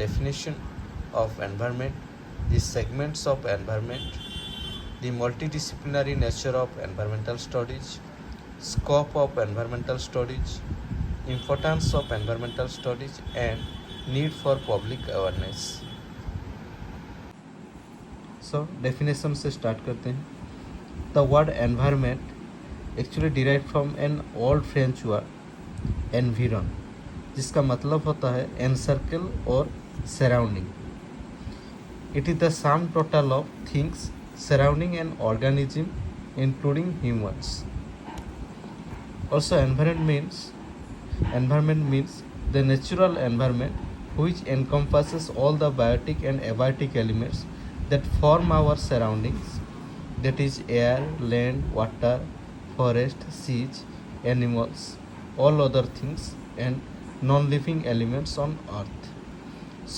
definition of environment, the segments of environment, the multidisciplinary nature of environmental studies, scope of environmental studies, importance of environmental studies, and need for public awareness. So definition से start करते हैं. The word environment actually derived from an old French word environ, जिसका मतलब होता है encircle और surrounding. It is the sum total of things surrounding an organism, including humans. Also, environment means the natural environment which encompasses all the biotic and abiotic elements that form our surroundings, that is air, land, water, forest, seas, animals, all other things and non-living elements on earth.